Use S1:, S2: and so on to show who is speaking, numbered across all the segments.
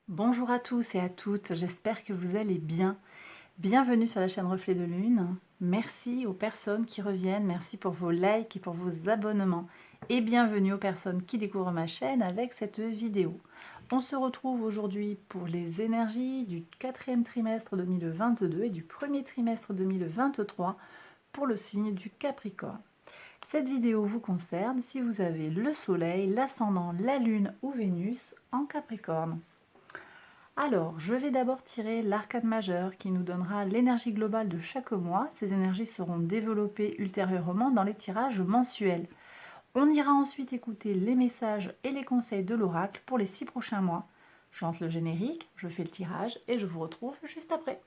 S1: Bonjour à tous et à toutes, j'espère que vous allez bien. Bienvenue sur la chaîne Reflet de Lune. Merci aux personnes qui reviennent, merci pour vos likes et pour vos abonnements. Et bienvenue aux personnes qui découvrent ma chaîne avec cette vidéo. On se retrouve aujourd'hui pour les énergies du quatrième trimestre 2022 et du premier trimestre 2023 pour le signe du Capricorne. Cette vidéo vous concerne si vous avez le Soleil, l'Ascendant, la Lune ou Vénus en Capricorne. Alors, je vais d'abord tirer l'arcane majeur qui nous donnera l'énergie globale de chaque mois. Ces énergies seront développées ultérieurement dans les tirages mensuels. On ira ensuite écouter les messages et les conseils de l'oracle pour les 6 prochains mois. Je lance le générique, je fais le tirage et je vous retrouve juste après.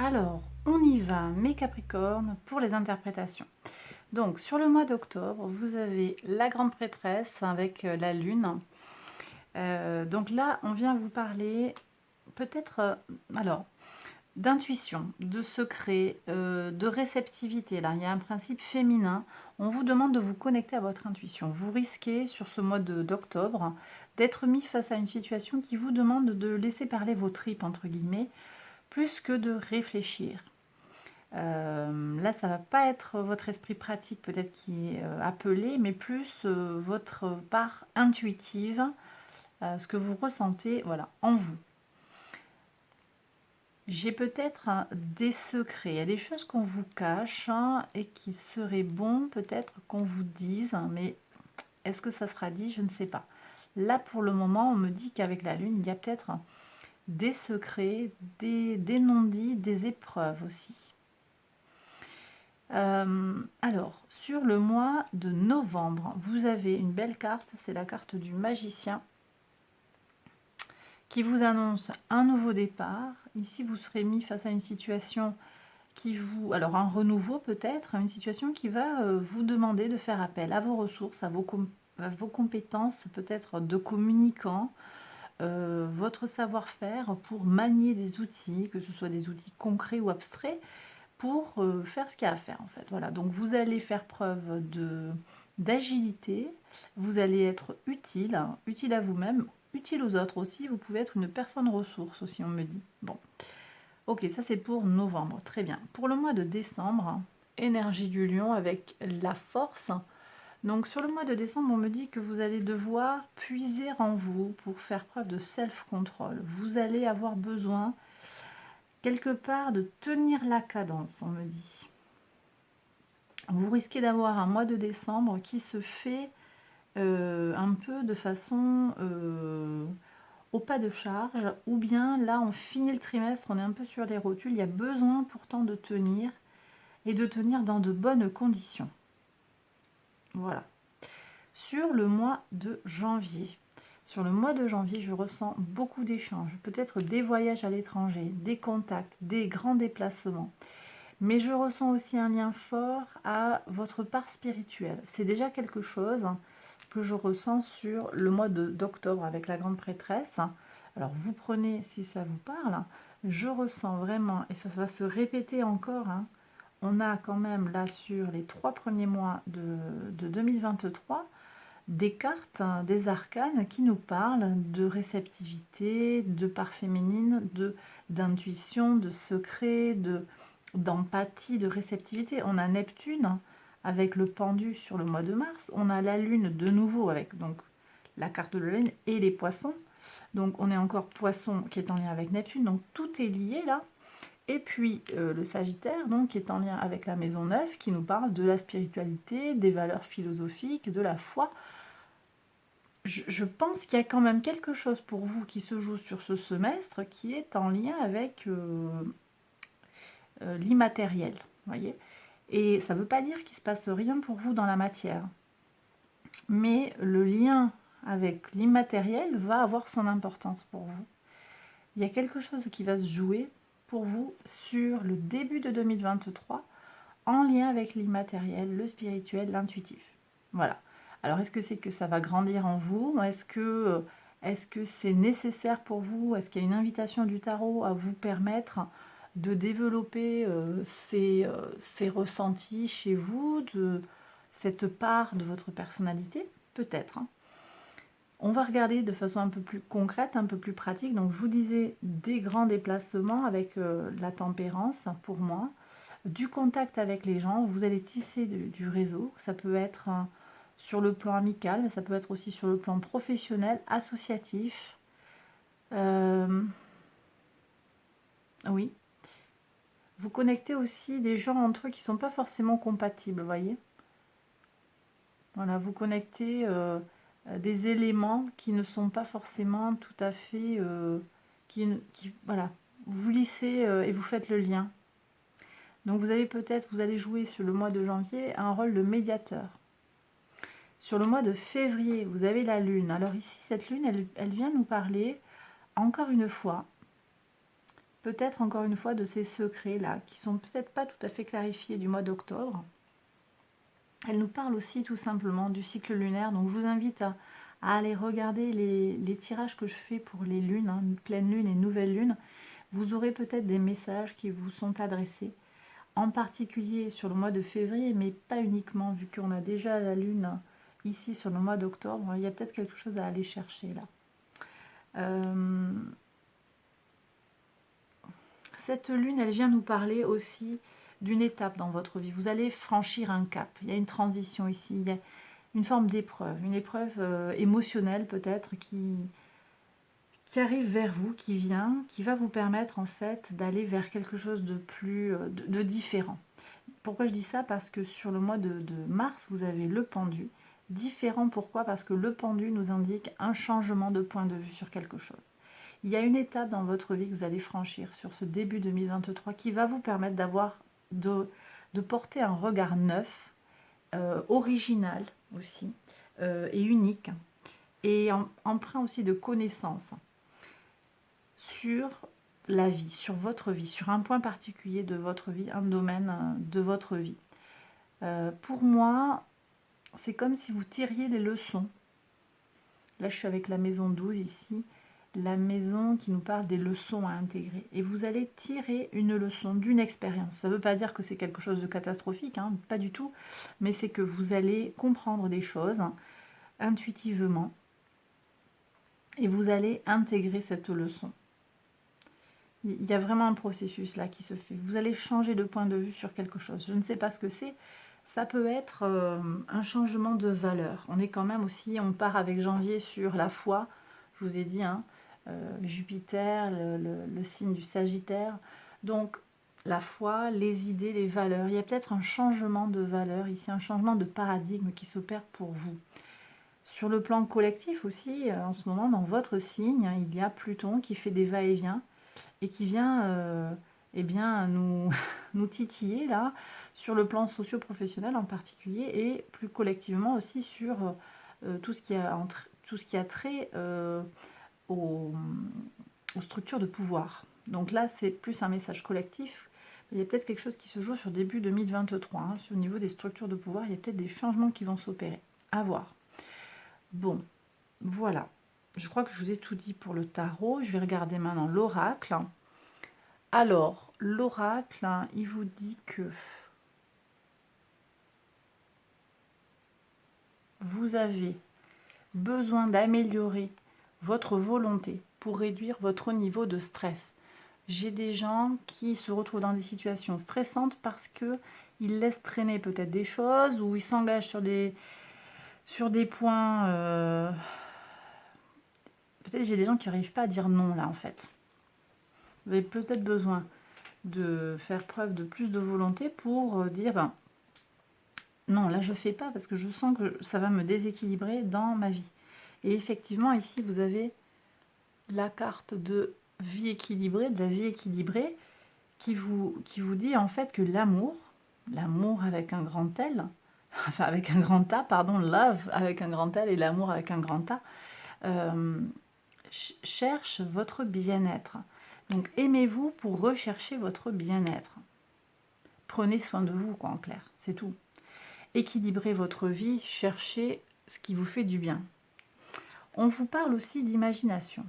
S1: Alors, on y va, mes Capricornes, pour les interprétations. Donc, sur le mois d'octobre, vous avez la grande prêtresse avec la lune. Donc là, on vient vous parler peut-être, alors, d'intuition, de secret, de réceptivité. Là, il y a un principe féminin. On vous demande de vous connecter à votre intuition. Vous risquez, sur ce mois d'octobre, d'être mis face à une situation qui vous demande de laisser parler vos tripes, entre guillemets, plus que de réfléchir. Là, ça va pas être votre esprit pratique peut-être qui est appelé, mais plus votre part intuitive, ce que vous ressentez, voilà, en vous. J'ai peut-être des secrets, il y a des choses qu'on vous cache et qu'il serait bon peut-être qu'on vous dise, mais est-ce que ça sera dit? Je ne sais pas. Là, pour le moment, on me dit qu'avec la Lune, il y a peut-être des secrets, des non-dits, des épreuves aussi. Alors, sur le mois de novembre, vous avez une belle carte, c'est la carte du magicien qui vous annonce un nouveau départ. Ici, vous serez mis face à une situation qui vous... Alors, un renouveau peut-être, une situation qui va vous demander de faire appel à vos ressources, à vos compétences peut-être de communicant, votre savoir-faire pour manier des outils, que ce soit des outils concrets ou abstraits, pour faire ce qu'il y a à faire en fait. Voilà, donc vous allez faire preuve d'agilité, vous allez être utile, utile à vous-même, utile aux autres aussi, vous pouvez être une personne ressource aussi, on me dit. Bon, ok, ça c'est pour novembre, très bien. Pour le mois de décembre, énergie du lion avec la force. Donc sur le mois de décembre, on me dit que vous allez devoir puiser en vous pour faire preuve de self-control. Vous allez avoir besoin quelque part de tenir la cadence, on me dit. Vous risquez d'avoir un mois de décembre qui se fait un peu de façon au pas de charge, ou bien là on finit le trimestre, on est un peu sur les rotules, il y a besoin pourtant de tenir, et de tenir dans de bonnes conditions. Voilà. Sur le mois de janvier, je ressens beaucoup d'échanges, peut-être des voyages à l'étranger, des contacts, des grands déplacements. Mais je ressens aussi un lien fort à votre part spirituelle. C'est déjà quelque chose que je ressens sur le mois d'octobre avec la grande prêtresse. Alors vous prenez si ça vous parle. Je ressens vraiment, et ça va se répéter encore, on a quand même là sur les 3 premiers mois de 2023 des cartes, des arcanes qui nous parlent de réceptivité, de part féminine, d'intuition, de secret, d'empathie, de réceptivité. On a Neptune avec le pendu sur le mois de mars. On a la Lune de nouveau avec donc la carte de la Lune et les poissons. Donc on est encore poisson qui est en lien avec Neptune. Donc tout est lié là. Et puis le Sagittaire, donc, qui est en lien avec la maison 9, qui nous parle de la spiritualité, des valeurs philosophiques, de la foi. Je pense qu'il y a quand même quelque chose pour vous qui se joue sur ce semestre qui est en lien avec l'immatériel, voyez. Et ça ne veut pas dire qu'il ne se passe rien pour vous dans la matière. Mais le lien avec l'immatériel va avoir son importance pour vous. Il y a quelque chose qui va se jouer pour vous sur le début de 2023 en lien avec l'immatériel, le spirituel, l'intuitif. Voilà. Alors, est-ce que c'est que ça va grandir en vous? Est-ce que c'est nécessaire pour vous? Est-ce qu'il y a une invitation du tarot à vous permettre de développer ces ressentis chez vous, de cette part de votre personnalité? Peut-être. Hein. On va regarder de façon un peu plus concrète, un peu plus pratique. Donc, je vous disais des grands déplacements avec la tempérance pour moi, du contact avec les gens. Vous allez tisser du réseau. Ça peut être sur le plan amical, mais ça peut être aussi sur le plan professionnel, associatif. Oui. Vous connectez aussi des gens entre eux qui ne sont pas forcément compatibles, vous voyez. Voilà, vous connectez des éléments qui ne sont pas forcément tout à fait... voilà, vous lissez et vous faites le lien. Donc vous allez jouer sur le mois de janvier un rôle de médiateur. Sur le mois de février, vous avez la lune. Alors ici, cette lune, elle vient nous parler, encore une fois, peut-être encore une fois de ces secrets-là, qui sont peut-être pas tout à fait clarifiés du mois d'octobre. Elle nous parle aussi tout simplement du cycle lunaire. Donc je vous invite à aller regarder les tirages que je fais pour les lunes, hein, pleine lune et nouvelle lune. Vous aurez peut-être des messages qui vous sont adressés, en particulier sur le mois de février, mais pas uniquement, vu qu'on a déjà la lune ici sur le mois d'octobre. Il y a peut-être quelque chose à aller chercher là. Cette lune, elle vient nous parler aussi d'une étape dans votre vie. Vous allez franchir un cap. Il y a une transition ici. Il y a une forme d'épreuve. Une épreuve émotionnelle peut-être qui arrive vers vous, qui va vous permettre en fait d'aller vers quelque chose de plus de différent. Pourquoi je dis ça? Parce que sur le mois de mars, vous avez le pendu. Différent, pourquoi? Parce que le pendu nous indique un changement de point de vue sur quelque chose. Il y a une étape dans votre vie que vous allez franchir sur ce début 2023 qui va vous permettre de porter un regard neuf, original aussi, et unique, et empreint aussi de connaissances sur la vie, sur votre vie, sur un point particulier de votre vie, un domaine de votre vie. Pour moi, c'est comme si vous tiriez les leçons. Là, je suis avec la maison 12 ici, la maison qui nous parle des leçons à intégrer. Et vous allez tirer une leçon d'une expérience. Ça ne veut pas dire que c'est quelque chose de catastrophique, hein, pas du tout, mais c'est que vous allez comprendre des choses intuitivement et vous allez intégrer cette leçon. Il y a vraiment un processus là qui se fait. Vous allez changer de point de vue sur quelque chose. Je ne sais pas ce que c'est. Ça peut être un changement de valeur. On est quand même aussi, on part avec janvier sur la foi. Je vous ai dit, hein, Jupiter, le signe du Sagittaire. Donc, la foi, les idées, les valeurs. Il y a peut-être un changement de valeur ici, un changement de paradigme qui s'opère pour vous. Sur le plan collectif aussi, en ce moment, dans votre signe, il y a Pluton qui fait des va-et-vient et qui vient eh bien, nous titiller là, sur le plan socio-professionnel en particulier, et plus collectivement aussi sur tout ce qui a trait aux structures de pouvoir. Donc là, c'est plus un message collectif. Il y a peut-être quelque chose qui se joue sur début 2023, hein, sur le niveau des structures de pouvoir. Il y a peut-être des changements qui vont s'opérer. À voir. Bon, voilà. Je crois que je vous ai tout dit pour le tarot. Je vais regarder maintenant l'oracle. Alors, l'oracle, il vous dit que vous avez besoin d'améliorer votre volonté pour réduire votre niveau de stress. J'ai des gens qui se retrouvent dans des situations stressantes parce qu'ils laissent traîner peut-être des choses ou ils s'engagent sur des points... Peut-être j'ai des gens qui n'arrivent pas à dire non là en fait. Vous avez peut-être besoin de faire preuve de plus de volonté pour dire ben, non, là je fais pas parce que je sens que ça va me déséquilibrer dans ma vie. Et effectivement, ici vous avez la carte de vie équilibrée, de la vie équilibrée, qui vous dit en fait que l'amour avec un grand L, enfin avec un grand A, pardon, love avec un grand L et l'amour avec un grand A, cherche votre bien-être. Donc aimez-vous pour rechercher votre bien-être. Prenez soin de vous, quoi, en clair, c'est tout. Équilibrez votre vie, cherchez ce qui vous fait du bien. On vous parle aussi d'imagination.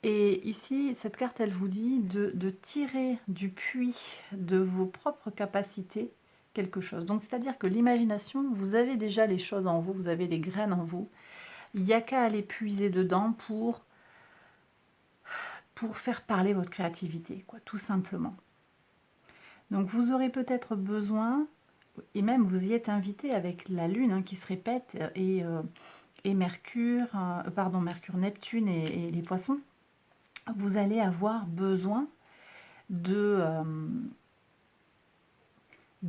S1: Et ici, cette carte, elle vous dit de tirer du puits de vos propres capacités quelque chose. Donc, c'est-à-dire que l'imagination, vous avez déjà les choses en vous, vous avez les graines en vous. Il n'y a qu'à aller puiser dedans pour faire parler votre créativité, quoi, tout simplement. Donc, vous aurez peut-être besoin, et même vous y êtes invité avec la Lune hein, qui se répète, et Mercure, Mercure, Neptune et les poissons. Vous allez avoir besoin de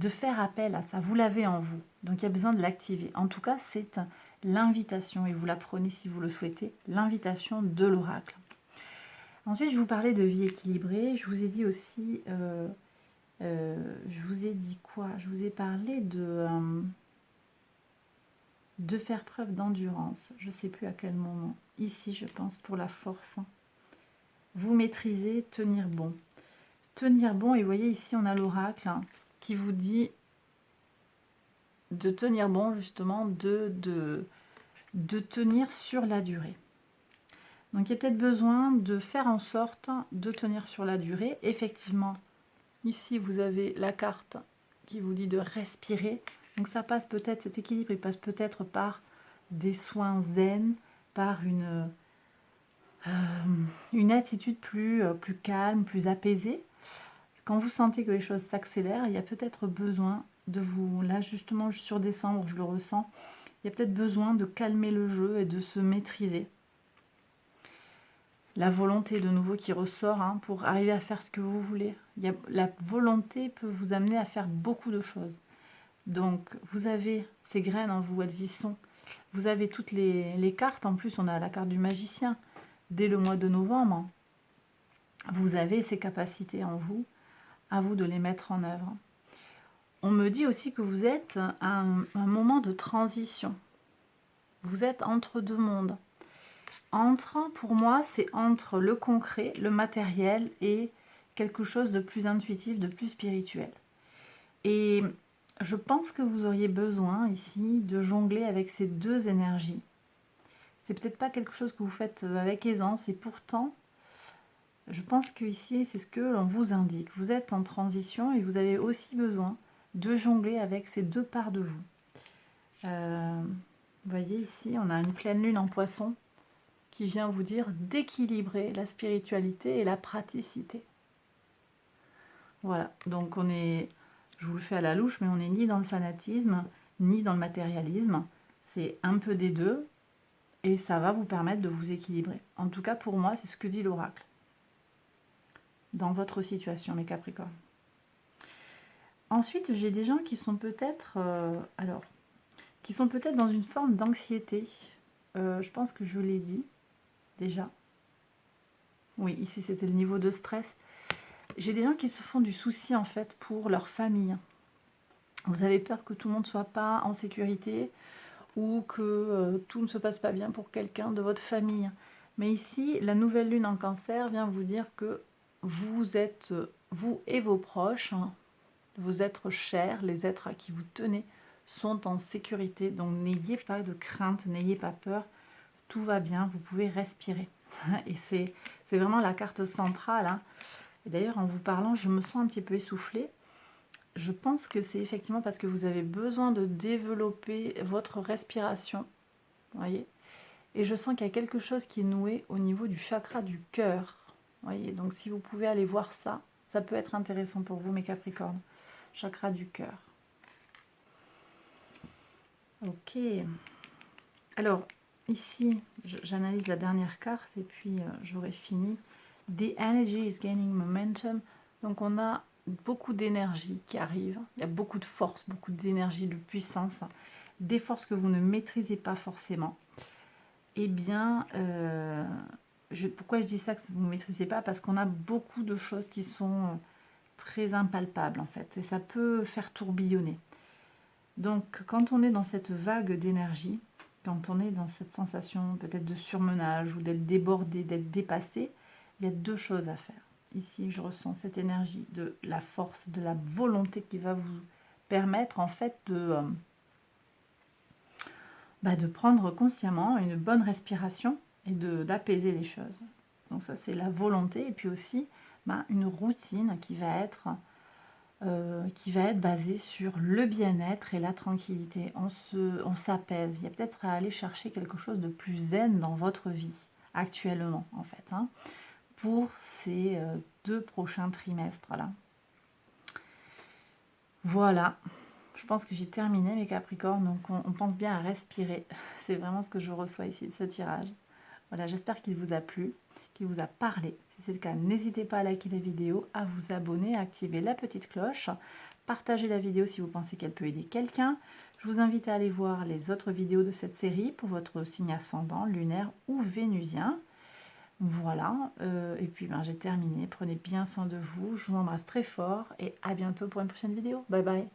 S1: faire appel à ça. Vous l'avez en vous, donc il y a besoin de l'activer. En tout cas, c'est l'invitation, et vous la prenez si vous le souhaitez, l'invitation de l'oracle. Ensuite, je vous parlais de vie équilibrée. Je vous ai dit aussi, je vous ai dit quoi? Je vous ai parlé de faire preuve d'endurance. Je ne sais plus à quel moment. Ici, je pense, pour la force. Vous maîtrisez, tenir bon. Tenir bon, et vous voyez ici, on a l'oracle hein, qui vous dit de tenir bon, justement, de tenir sur la durée. Donc, il y a peut-être besoin de faire en sorte de tenir sur la durée. Effectivement, ici, vous avez la carte qui vous dit de respirer. Donc, ça passe peut-être, cet équilibre, il passe peut-être par des soins zen, par une attitude plus calme, plus apaisée. Quand vous sentez que les choses s'accélèrent, il y a peut-être besoin de vous... Là, justement, sur décembre, je le ressens. Il y a peut-être besoin de calmer le jeu et de se maîtriser. La volonté, de nouveau, qui ressort hein, pour arriver à faire ce que vous voulez. La volonté peut vous amener à faire beaucoup de choses. Donc, vous avez ces graines en vous, elles y sont. Vous avez toutes les cartes. En plus, on a la carte du magicien. Dès le mois de novembre, vous avez ces capacités en vous. À vous de les mettre en œuvre. On me dit aussi que vous êtes à un moment de transition. Vous êtes entre deux mondes. Pour moi, c'est entre le concret, le matériel et quelque chose de plus intuitif, de plus spirituel. Et je pense que vous auriez besoin ici de jongler avec ces deux énergies. C'est peut-être pas quelque chose que vous faites avec aisance et pourtant, je pense que ici, c'est ce que l'on vous indique. Vous êtes en transition et vous avez aussi besoin de jongler avec ces deux parts de vous. Vous voyez ici, on a une pleine lune en poisson qui vient vous dire d'équilibrer la spiritualité et la praticité. Voilà, donc on est, je vous le fais à la louche, mais on n'est ni dans le fanatisme, ni dans le matérialisme. C'est un peu des deux et ça va vous permettre de vous équilibrer. En tout cas, pour moi, c'est ce que dit l'oracle. Dans votre situation, mes Capricornes. Ensuite, j'ai des gens qui sont peut-être dans une forme d'anxiété. Je pense que je l'ai dit déjà. Oui, ici c'était le niveau de stress. J'ai des gens qui se font du souci en fait pour leur famille. Vous avez peur que tout le monde ne soit pas en sécurité ou que tout ne se passe pas bien pour quelqu'un de votre famille. Mais ici, la nouvelle lune en Cancer vient vous dire que vous êtes, vous et vos proches, hein, vos êtres chers, les êtres à qui vous tenez, sont en sécurité. Donc n'ayez pas de crainte, n'ayez pas peur. Tout va bien, vous pouvez respirer. Et c'est vraiment la carte centrale. Hein. Et d'ailleurs, en vous parlant, je me sens un petit peu essoufflée. Je pense que c'est effectivement parce que vous avez besoin de développer votre respiration. Voyez. Et je sens qu'il y a quelque chose qui est noué au niveau du chakra du cœur. Voyez. Donc si vous pouvez aller voir ça, ça peut être intéressant pour vous, mes Capricornes. Chakra du cœur. Ok. Alors, ici, j'analyse la dernière carte et puis j'aurai fini. The energy is gaining momentum. Donc, on a beaucoup d'énergie qui arrive. Il y a beaucoup de force, beaucoup d'énergie, de puissance. Des forces que vous ne maîtrisez pas forcément. Eh bien, pourquoi je dis ça que vous ne maîtrisez pas? Parce qu'on a beaucoup de choses qui sont très impalpables, en fait. Et ça peut faire tourbillonner. Donc, quand on est dans cette vague d'énergie, quand on est dans cette sensation peut-être de surmenage ou d'être débordé, d'être dépassé, il y a deux choses à faire. Ici, je ressens cette énergie de la force, de la volonté qui va vous permettre en fait de prendre consciemment une bonne respiration et d'apaiser les choses. Donc ça, c'est la volonté. Et puis aussi, une routine qui va être basée sur le bien-être et la tranquillité. On s'apaise. Il y a peut-être à aller chercher quelque chose de plus zen dans votre vie, actuellement, en fait, hein, pour ces 2 prochains trimestres-là. Voilà. Je pense que j'ai terminé mes Capricornes, donc on pense bien à respirer. C'est vraiment ce que je reçois ici de ce tirage. Voilà, j'espère qu'il vous a plu, qu'il vous a parlé. Si c'est le cas, n'hésitez pas à liker la vidéo, à vous abonner, à activer la petite cloche. Partagez la vidéo si vous pensez qu'elle peut aider quelqu'un. Je vous invite à aller voir les autres vidéos de cette série pour votre signe ascendant, lunaire ou vénusien. Voilà, et puis j'ai terminé. Prenez bien soin de vous. Je vous embrasse très fort et à bientôt pour une prochaine vidéo. Bye bye.